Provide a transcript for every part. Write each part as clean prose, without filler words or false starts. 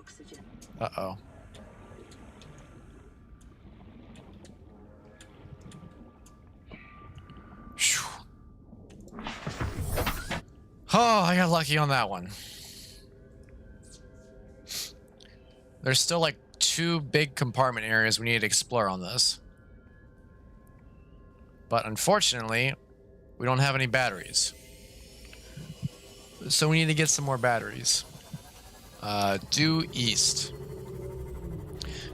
oxygen. Uh-oh. Oh, I got lucky on that one. There's still like 2 big compartment areas we need to explore on this. But unfortunately, we don't have any batteries. So we need to get some more batteries. Due east.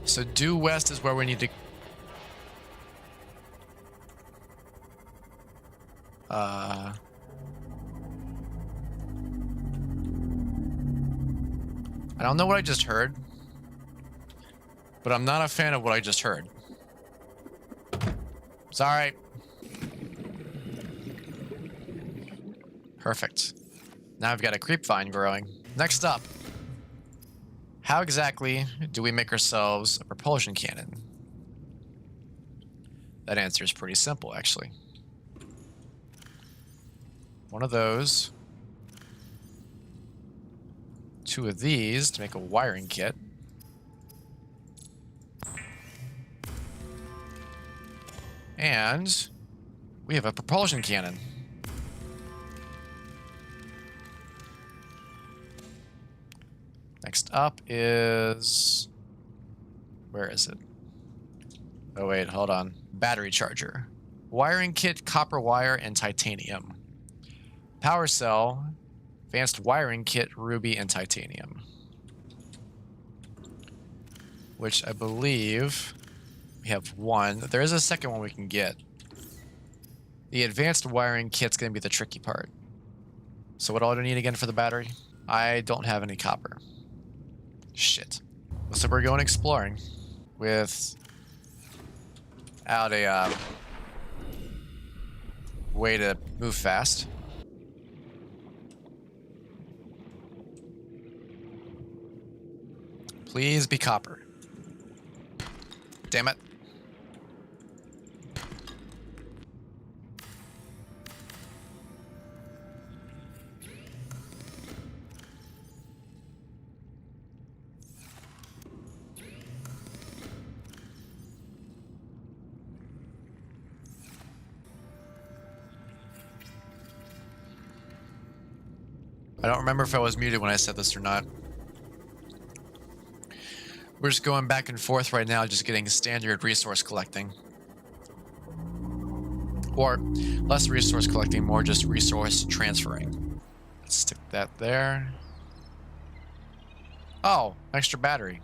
So due west is where we need to... I don't know what I just heard, but I'm not a fan of what I just heard. Sorry. Perfect. Now I've got a creep vine growing. Next up, how exactly do we make ourselves a propulsion cannon? That answer is pretty simple, actually. One of those. 2 of these to make a wiring kit. And we have a propulsion cannon. Next up is... Where is it? Oh wait, hold on. Battery charger. Wiring kit, copper wire, and titanium. Power cell, advanced wiring kit, ruby, and titanium. Which I believe we have 1. There is a second one we can get. The advanced wiring kit's going to be the tricky part. So what do I need again for the battery? I don't have any copper. Shit. So we're going exploring without a way to move fast. Please be copper. Damn it. I don't remember if I was muted when I said this or not. We're just going back and forth right now, just getting standard resource collecting. Or less resource collecting, more just resource transferring. Let's stick that there. Oh, extra battery.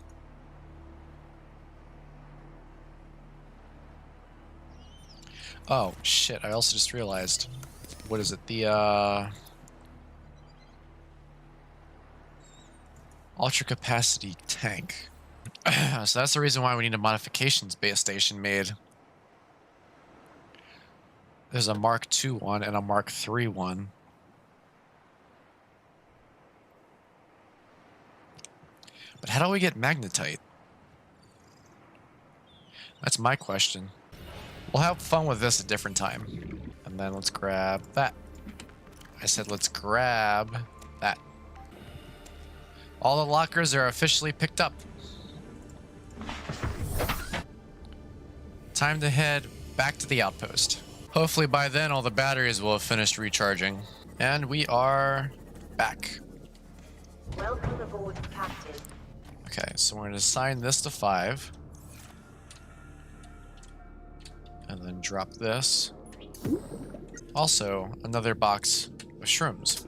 Oh, shit, I also just realized. What is it? The, ultra capacity tank. So that's the reason why we need a modifications base station made. There's a Mark II one and a Mark III one. But how do we get magnetite? That's my question. We'll have fun with this a different time. And then let's grab that. I said let's grab that. All the lockers are officially picked up. Time to head back to the outpost. Hopefully by then all the batteries will have finished recharging. And we are back. Welcome aboard, Captain. Okay, so we're going to assign this to 5. And then drop this. Also, another box of shrooms.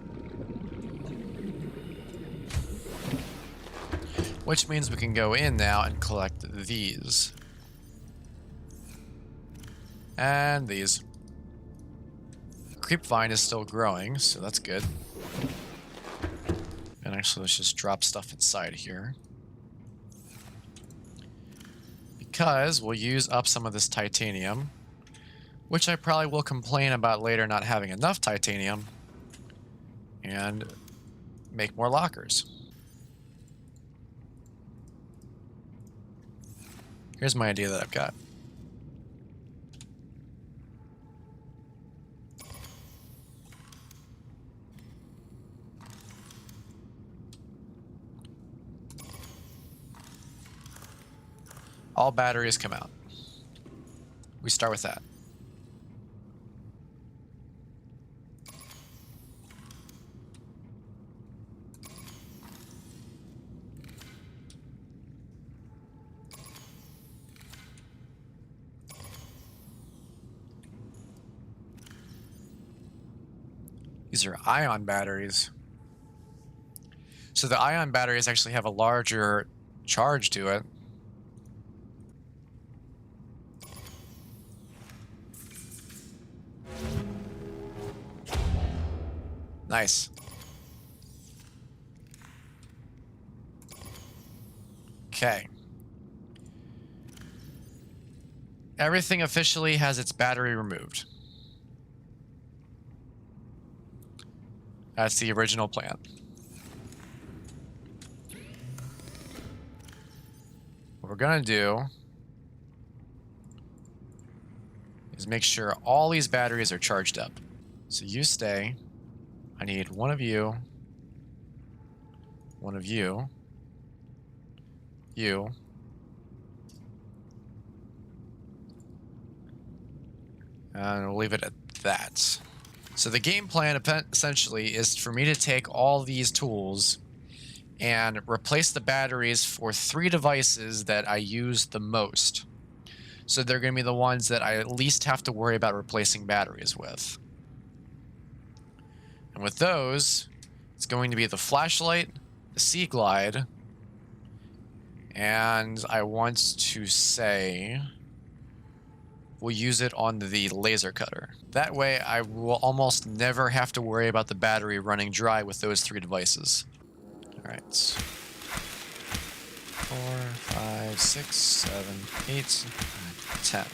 Which means we can go in now and collect these. And these. Creep vine is still growing, so that's good. And actually, let's just drop stuff inside here. Because we'll use up some of this titanium, which I probably will complain about later not having enough titanium, and make more lockers. Here's my idea that I've got. All batteries come out. We start with that. These are ion batteries. So the ion batteries actually have a larger charge to it. Nice. Okay. Everything officially has its battery removed. That's the original plan. What we're gonna do is make sure all these batteries are charged up. So you stay. I need one of you, you, and we'll leave it at that. So the game plan essentially is for me to take all these tools and replace the batteries for 3 devices that I use the most. So they're going to be the ones that I at least have to worry about replacing batteries with. And with those, it's going to be the flashlight, the Sea Glide, and I want to say we'll use it on the laser cutter. That way I will almost never have to worry about the battery running dry with those 3 devices. All right. 4, 5, 6, 7, 8, 9, 10.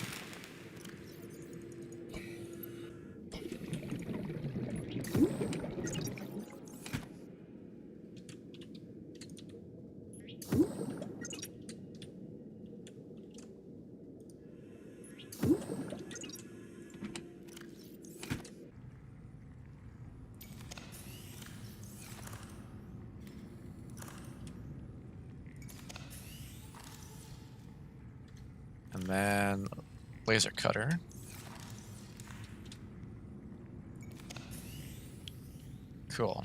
And then laser cutter. Cool.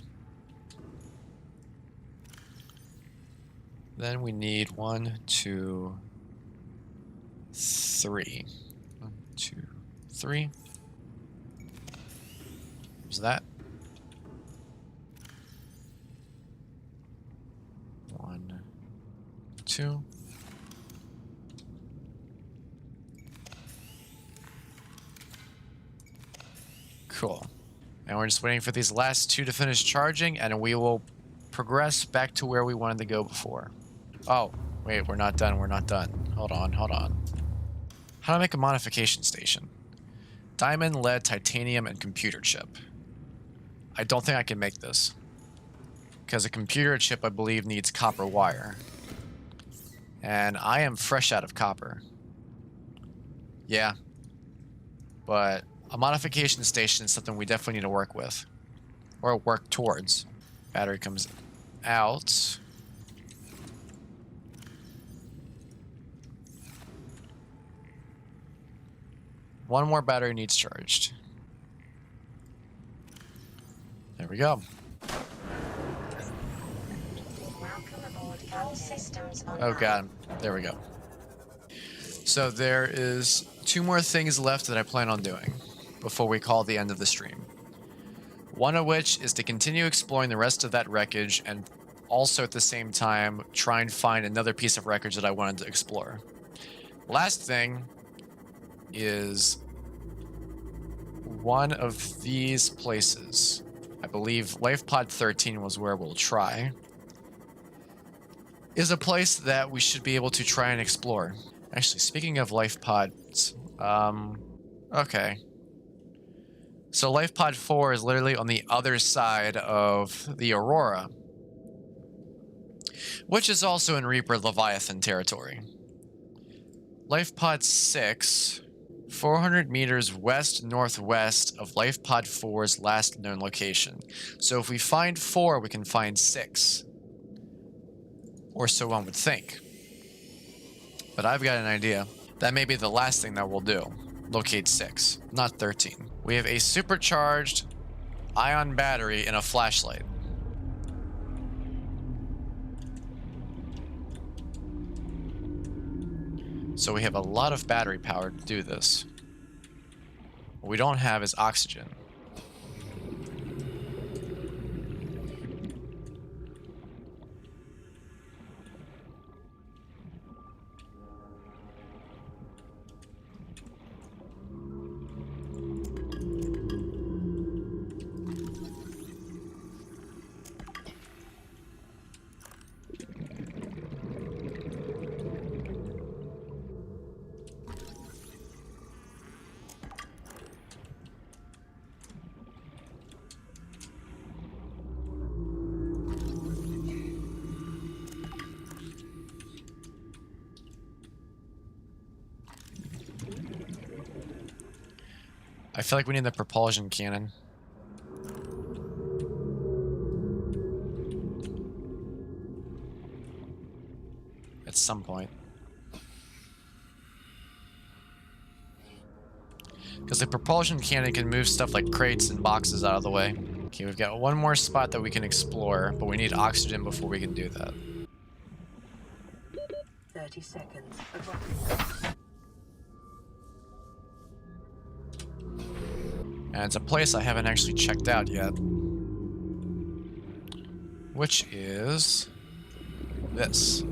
Then we need 1, 2, 3. 1, 2, 3. There's that. 1, 2. Cool. And we're just waiting for these last 2 to finish charging, and we will progress back to where we wanted to go before. Oh, wait, we're not done. We're not done. Hold on, hold on. How do I make a modification station? Diamond, lead, titanium, and computer chip. I don't think I can make this, because a computer chip, I believe, needs copper wire. And I am fresh out of copper. Yeah. But a modification station is something we definitely need to work with. Or work towards. Battery comes out. One more battery needs charged. There we go. Oh god, there we go. So there is 2 more things left that I plan on doing before we call the end of the stream. One of which is to continue exploring the rest of that wreckage and also at the same time try and find another piece of wreckage that I wanted to explore. Last thing is one of these places. I believe Lifepod 13 was where we'll try. Is a place that we should be able to try and explore. Actually, speaking of Lifepods, okay. So Lifepod 4 is literally on the other side of the Aurora, which is also in Reaper Leviathan territory. Lifepod 6, 400 meters west-northwest of Lifepod 4's last known location. So if we find 4, we can find 6. Or so one would think. But I've got an idea. That may be the last thing that we'll do. Locate 6, not 13. We have a supercharged ion battery and a flashlight. So we have a lot of battery power to do this. What we don't have is oxygen. I feel like we need the propulsion cannon. At some point. Because the propulsion cannon can move stuff like crates and boxes out of the way. Okay, we've got one more spot that we can explore, but we need oxygen before we can do that. 30 seconds. And it's a place I haven't actually checked out yet. Which is this.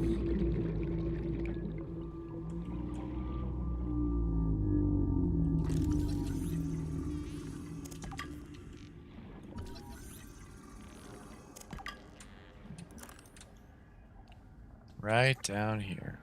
Right down here.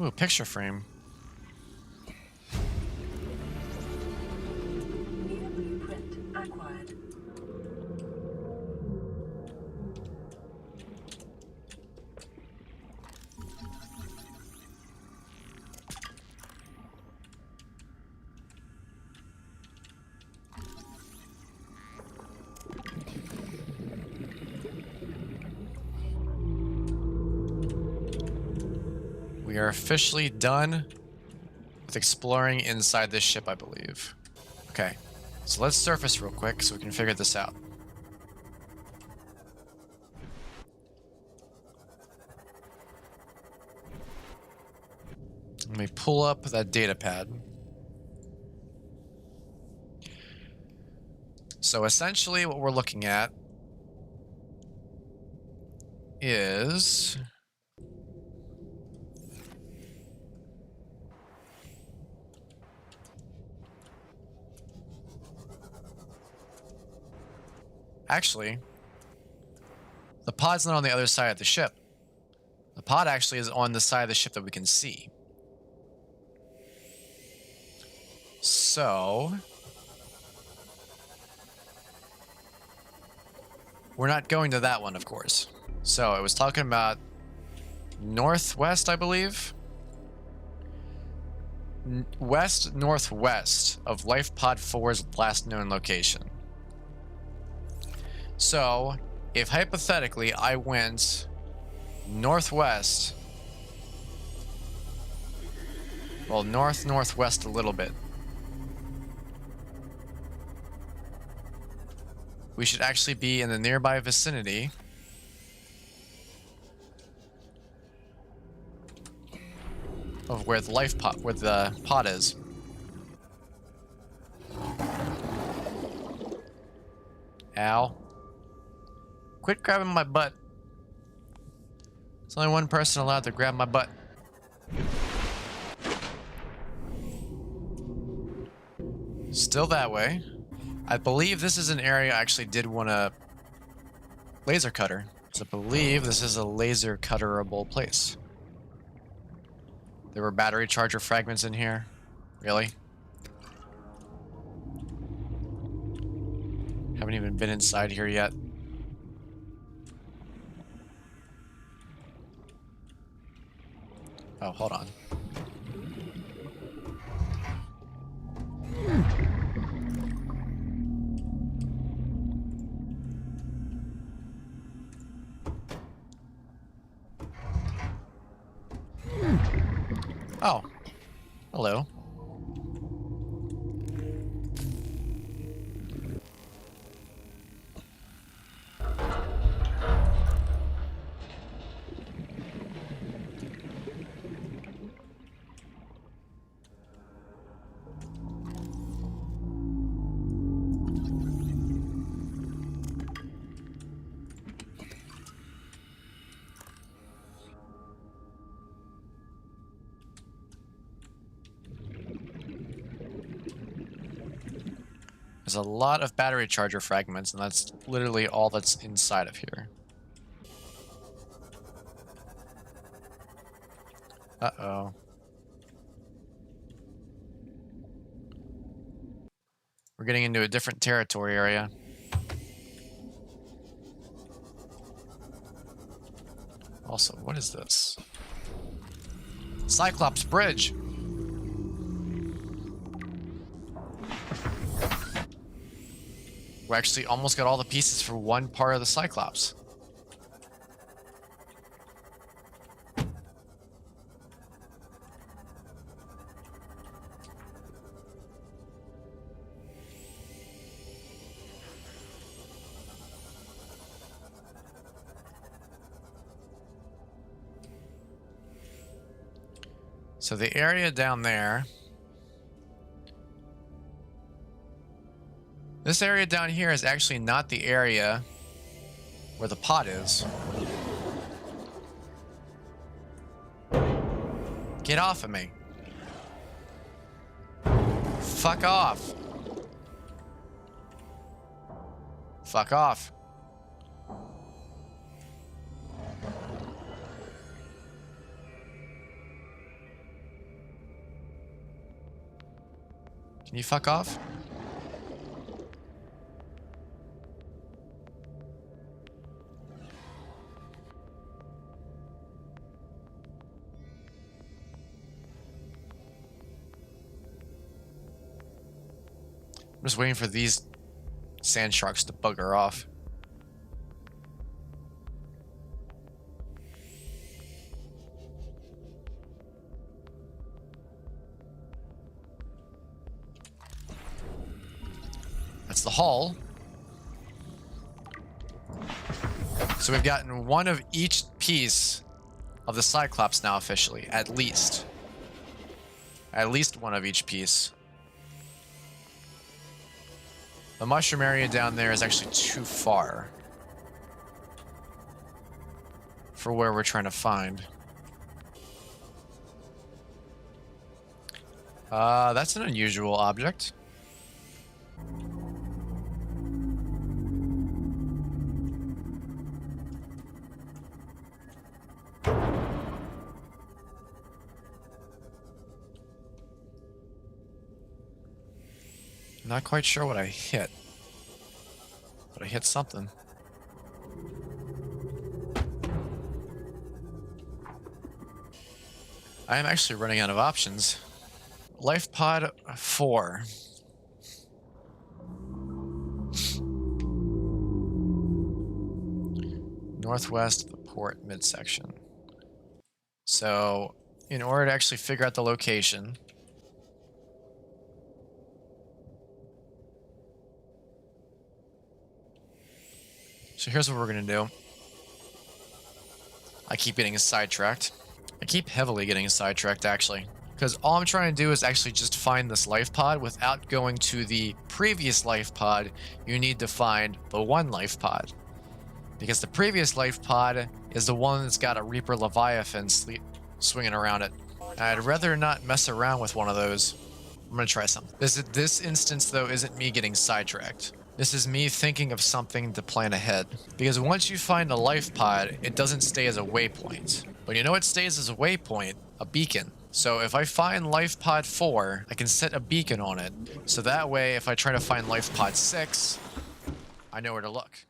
Ooh, picture frame. New blueprint acquired. We are officially done with exploring inside this ship, I believe. Okay, so let's surface real quick so we can figure this out. Let me pull up that data pad. So essentially what we're looking at is... Actually, the pod's not on the other side of the ship. The pod actually is on the side of the ship that we can see. So... we're not going to that one, of course. So it was talking about northwest, I believe? West-northwest of Lifepod 4's last known location. So, if hypothetically I went northwest, well, north-northwest a little bit, we should actually be in the nearby vicinity of where the pod is. Ow. Quit grabbing my butt. There's only one person allowed to grab my butt. Still that way. I believe this is an area I actually did want to laser cutter. So I believe this is a laser cutterable place. There were battery charger fragments in here. Really? Haven't even been inside here yet. Oh, hold on. Oh, hello. There's a lot of battery charger fragments, and that's literally all that's inside of here. Uh-oh. We're getting into a different territory area. Also, what is this? Cyclops Bridge! We actually almost got all the pieces for one part of the Cyclops. So the area down there... This area down here is actually not the area where the pod is. Get off of me. Fuck off. Fuck off. Can you fuck off? I'm just waiting for these sand sharks to bugger off. That's the hull. So we've gotten one of each piece of the Cyclops now officially, at least. At least one of each piece. The mushroom area down there is actually too far for where we're trying to find. That's an unusual object. Not quite sure what I hit, but I hit something. I am actually running out of options. Lifepod 4. Northwest of the port midsection. So, in order to actually figure out the location, so here's what we're gonna do. I keep getting sidetracked. I keep heavily getting sidetracked, actually. Because all I'm trying to do is actually just find this life pod without going to the previous life pod. You need to find the one life pod. Because the previous life pod is the one that's got a Reaper Leviathan swinging around it. I'd rather not mess around with one of those. I'm gonna try something. This instance, though, isn't me getting sidetracked. This is me thinking of something to plan ahead. Because once you find a life pod, it doesn't stay as a waypoint. But you know what stays as a waypoint? A beacon. So if I find life pod 4, I can set a beacon on it. So that way, if I try to find life pod 6, I know where to look.